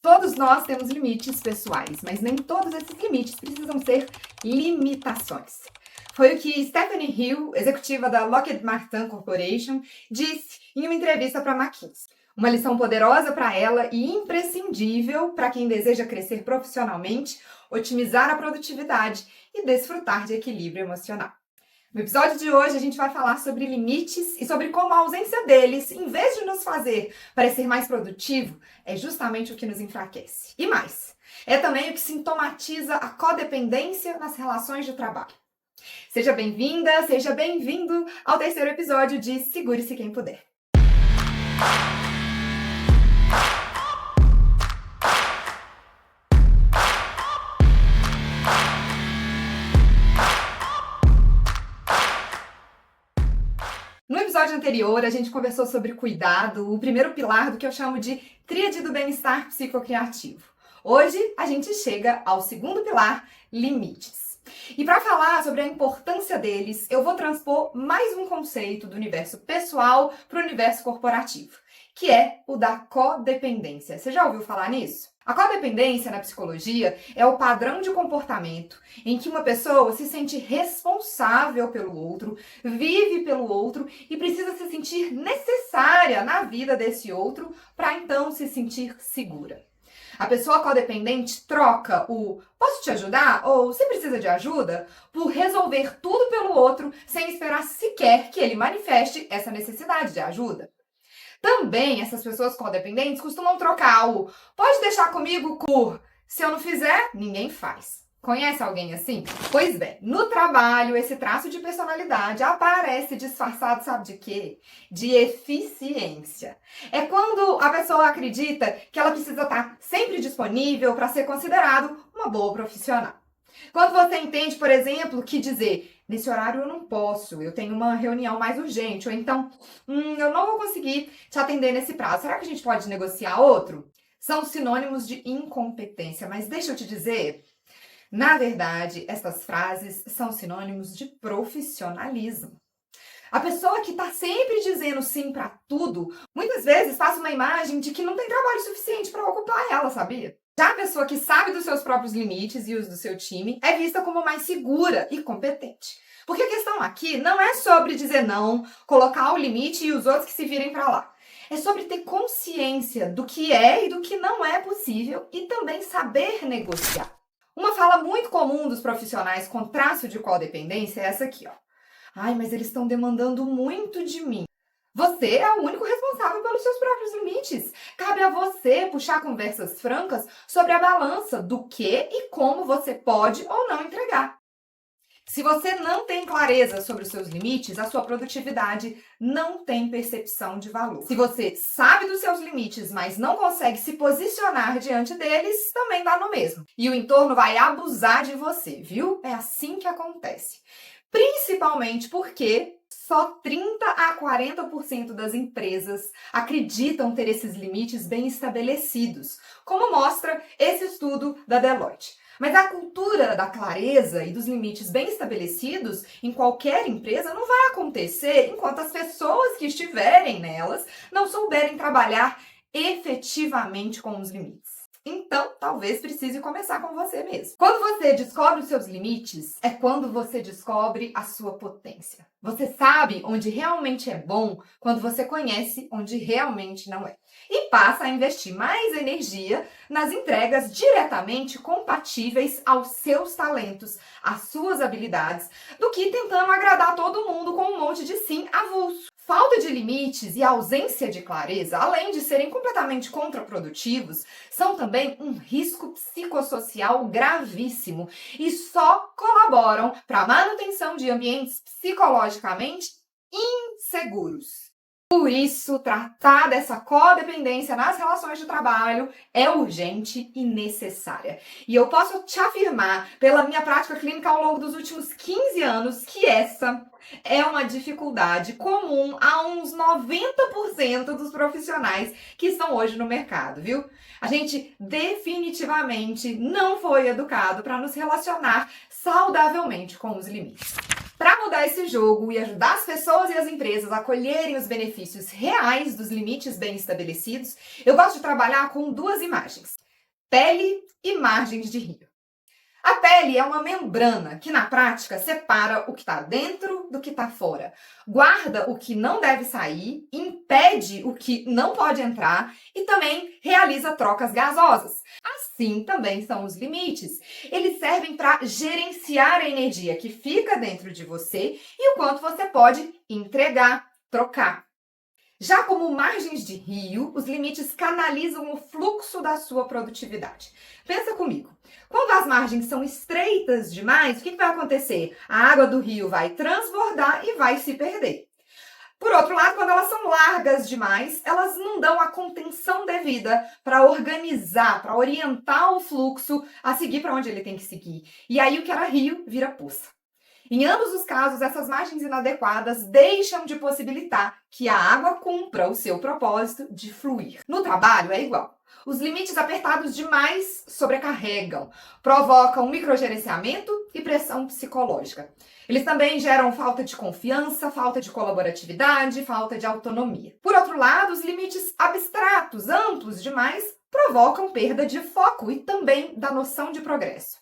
Todos nós temos limites pessoais, mas nem todos esses limites precisam ser limitações. Foi o que Stephanie Hill, executiva da Lockheed Martin Corporation, disse em uma entrevista para a McKinsey. Uma lição poderosa para ela e imprescindível para quem deseja crescer profissionalmente, otimizar a produtividade e desfrutar de equilíbrio emocional. No episódio de hoje, a gente vai falar sobre limites e sobre como a ausência deles, em vez de nos fazer parecer mais produtivo, é justamente o que nos enfraquece. E mais, é também o que sintomatiza a codependência nas relações de trabalho. Seja bem-vinda, seja bem-vindo ao terceiro episódio de Segure-se Quem Puder. No episódio anterior, a gente conversou sobre cuidado, o primeiro pilar do que eu chamo de tríade do bem-estar psicocriativo. Hoje, a gente chega ao segundo pilar, limites. E para falar sobre a importância deles, eu vou transpor mais um conceito do universo pessoal para o universo corporativo, que é o da codependência. Você já ouviu falar nisso? A codependência na psicologia é o padrão de comportamento em que uma pessoa se sente responsável pelo outro, vive pelo outro e precisa se sentir necessária na vida desse outro para então se sentir segura. A pessoa codependente troca o "posso te ajudar?" ou "você precisa de ajuda?" por resolver tudo pelo outro sem esperar sequer que ele manifeste essa necessidade de ajuda. Também essas pessoas codependentes costumam trocar o "pode deixar comigo" por "se eu não fizer, ninguém faz". Conhece alguém assim? Pois bem, no trabalho esse traço de personalidade aparece disfarçado, sabe de quê? De eficiência. É quando a pessoa acredita que ela precisa estar sempre disponível para ser considerado uma boa profissional. Quando você entende, por exemplo, que dizer "nesse horário eu não posso, eu tenho uma reunião mais urgente", ou então "eu não vou conseguir te atender nesse prazo, será que a gente pode negociar outro?", são sinônimos de incompetência. Mas deixa eu te dizer, na verdade, essas frases são sinônimos de profissionalismo. A pessoa que está sempre dizendo sim para tudo, muitas vezes passa uma imagem de que não tem trabalho suficiente para ocupar ela, sabia? Já a pessoa que sabe dos seus próprios limites e os do seu time é vista como mais segura e competente. Porque a questão aqui não é sobre dizer não, colocar o limite e os outros que se virem para lá. É sobre ter consciência do que é e do que não é possível e também saber negociar. Uma fala muito comum dos profissionais com traço de codependência é essa aqui, ó. "Ai, mas eles estão demandando muito de mim". Você é o único responsável pelos seus próprios limites. Cabe a você puxar conversas francas sobre a balança do que e como você pode ou não entregar. Se você não tem clareza sobre os seus limites, a sua produtividade não tem percepção de valor. Se você sabe dos seus limites, mas não consegue se posicionar diante deles, também dá no mesmo. E o entorno vai abusar de você, viu? É assim que acontece. Principalmente porque só 30 a 40% das empresas acreditam ter esses limites bem estabelecidos, como mostra esse estudo da Deloitte. Mas a cultura da clareza e dos limites bem estabelecidos em qualquer empresa não vai acontecer enquanto as pessoas que estiverem nelas não souberem trabalhar efetivamente com os limites. Então, talvez precise começar com você mesmo. Quando você descobre os seus limites, é quando você descobre a sua potência. Você sabe onde realmente é bom quando você conhece onde realmente não é. E passa a investir mais energia nas entregas diretamente compatíveis aos seus talentos, às suas habilidades, do que tentando agradar todo mundo com um monte de sim avulso. Falta de limites e ausência de clareza, além de serem completamente contraprodutivos, são também um risco psicossocial gravíssimo e só colaboram para a manutenção de ambientes psicologicamente inseguros. Por isso, tratar dessa codependência nas relações de trabalho é urgente e necessária. E eu posso te afirmar, pela minha prática clínica ao longo dos últimos 15 anos, que essa é uma dificuldade comum a uns 90% dos profissionais que estão hoje no mercado, viu? A gente definitivamente não foi educado para nos relacionar saudavelmente com os limites. Para mudar esse jogo e ajudar as pessoas e as empresas a colherem os benefícios reais dos limites bem estabelecidos, eu gosto de trabalhar com duas imagens. Pele e margens de rio. A pele é uma membrana que, na prática, separa o que está dentro do que está fora, guarda o que não deve sair, impede o que não pode entrar e também realiza trocas gasosas. Assim também são os limites. Eles servem para gerenciar a energia que fica dentro de você e o quanto você pode entregar, trocar. Já como margens de rio, os limites canalizam o fluxo da sua produtividade. Pensa comigo, quando as margens são estreitas demais, o que vai acontecer? A água do rio vai transbordar e vai se perder. Por outro lado, quando elas são largas demais, elas não dão a contenção devida para organizar, para orientar o fluxo a seguir para onde ele tem que seguir. E aí o que era rio vira poça. Em ambos os casos, essas margens inadequadas deixam de possibilitar que a água cumpra o seu propósito de fluir. No trabalho é igual. Os limites apertados demais sobrecarregam, provocam microgerenciamento e pressão psicológica. Eles também geram falta de confiança, falta de colaboratividade, falta de autonomia. Por outro lado, os limites abstratos, amplos demais, provocam perda de foco e também da noção de progresso.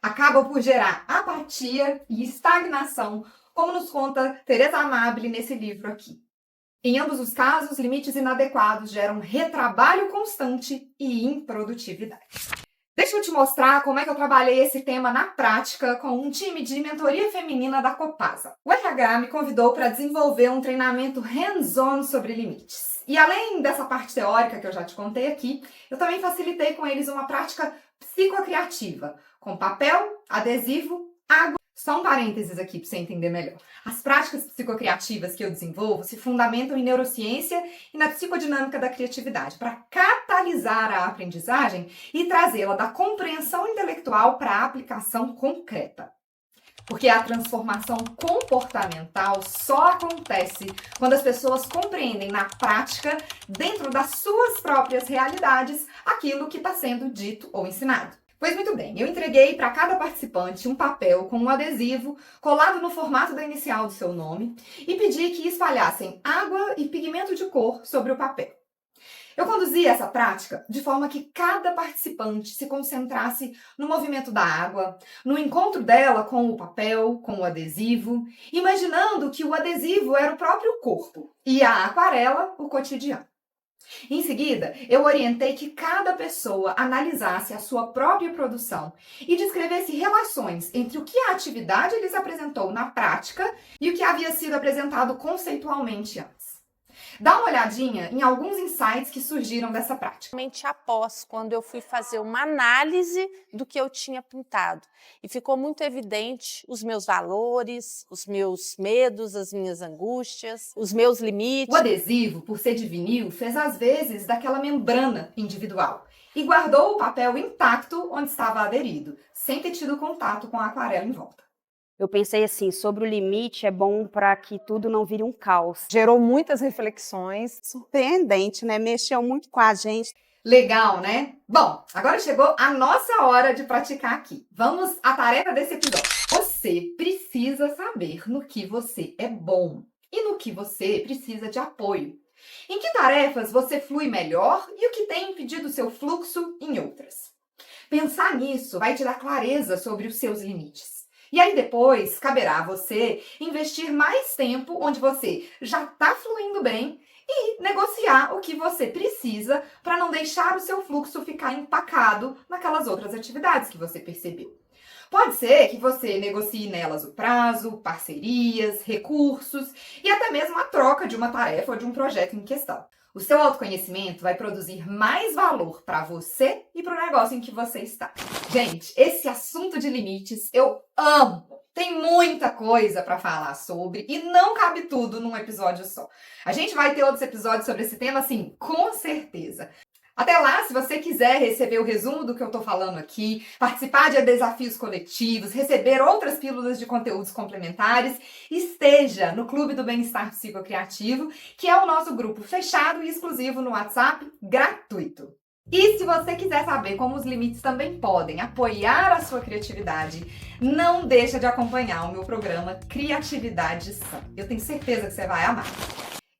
Acabam por gerar apatia e estagnação, como nos conta Teresa Amabile nesse livro aqui. Em ambos os casos, limites inadequados geram retrabalho constante e improdutividade. Deixa eu te mostrar como é que eu trabalhei esse tema na prática com um time de mentoria feminina da Copasa. O RH me convidou para desenvolver um treinamento hands-on sobre limites. E além dessa parte teórica que eu já te contei aqui, eu também facilitei com eles uma prática psicocriativa, com papel, adesivo, água. Só um parênteses aqui para você entender melhor. As práticas psicocriativas que eu desenvolvo se fundamentam em neurociência e na psicodinâmica da criatividade, para catalisar a aprendizagem e trazê-la da compreensão intelectual para a aplicação concreta. Porque a transformação comportamental só acontece quando as pessoas compreendem na prática, dentro das suas próprias realidades, aquilo que está sendo dito ou ensinado. Pois muito bem, eu entreguei para cada participante um papel com um adesivo colado no formato da inicial do seu nome e pedi que espalhassem água e pigmento de cor sobre o papel. Eu conduzi essa prática de forma que cada participante se concentrasse no movimento da água, no encontro dela com o papel, com o adesivo, imaginando que o adesivo era o próprio corpo e a aquarela o cotidiano. Em seguida, eu orientei que cada pessoa analisasse a sua própria produção e descrevesse relações entre o que a atividade lhes apresentou na prática e o que havia sido apresentado conceitualmente antes. Dá uma olhadinha em alguns insights que surgiram dessa prática. Após, quando eu fui fazer uma análise do que eu tinha pintado. E ficou muito evidente os meus valores, os meus medos, as minhas angústias, os meus limites. O adesivo, por ser de vinil, fez às vezes daquela membrana individual e guardou o papel intacto onde estava aderido, sem ter tido contato com a aquarela em volta. Eu pensei assim, sobre o limite é bom para que tudo não vire um caos. Gerou muitas reflexões, surpreendente, né? Mexeu muito com a gente. Legal, né? Bom, agora chegou a nossa hora de praticar aqui. Vamos à tarefa desse episódio. Você precisa saber no que você é bom e no que você precisa de apoio. Em que tarefas você flui melhor e o que tem impedido seu fluxo em outras. Pensar nisso vai te dar clareza sobre os seus limites. E aí depois, caberá a você investir mais tempo onde você já está fluindo bem e negociar o que você precisa para não deixar o seu fluxo ficar empacado naquelas outras atividades que você percebeu. Pode ser que você negocie nelas o prazo, parcerias, recursos e até mesmo a troca de uma tarefa ou de um projeto em questão. O seu autoconhecimento vai produzir mais valor para você e para o negócio em que você está. Gente, esse assunto de limites eu amo. Tem muita coisa para falar sobre e não cabe tudo num episódio só. A gente vai ter outros episódios sobre esse tema, sim, com certeza. Até lá, se você quiser receber o resumo do que eu tô falando aqui, participar de desafios coletivos, receber outras pílulas de conteúdos complementares, esteja no Clube do Bem-Estar Psicocriativo, que é o nosso grupo fechado e exclusivo no WhatsApp, gratuito. E se você quiser saber como os limites também podem apoiar a sua criatividade, não deixa de acompanhar o meu programa Criatividade Sã. Eu tenho certeza que você vai amar.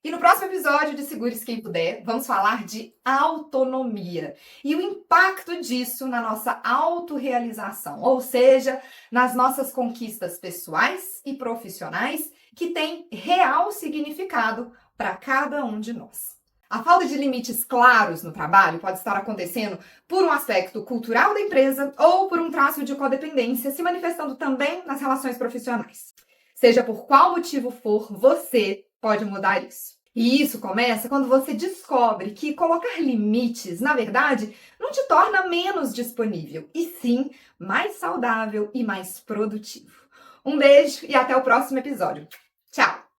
E no próximo episódio de Segure-se Quem Puder, vamos falar de autonomia e o impacto disso na nossa autorrealização, ou seja, nas nossas conquistas pessoais e profissionais, que têm real significado para cada um de nós. A falta de limites claros no trabalho pode estar acontecendo por um aspecto cultural da empresa ou por um traço de codependência se manifestando também nas relações profissionais. Seja por qual motivo for, você pode mudar isso. E isso começa quando você descobre que colocar limites, na verdade, não te torna menos disponível, e sim mais saudável e mais produtivo. Um beijo e até o próximo episódio. Tchau!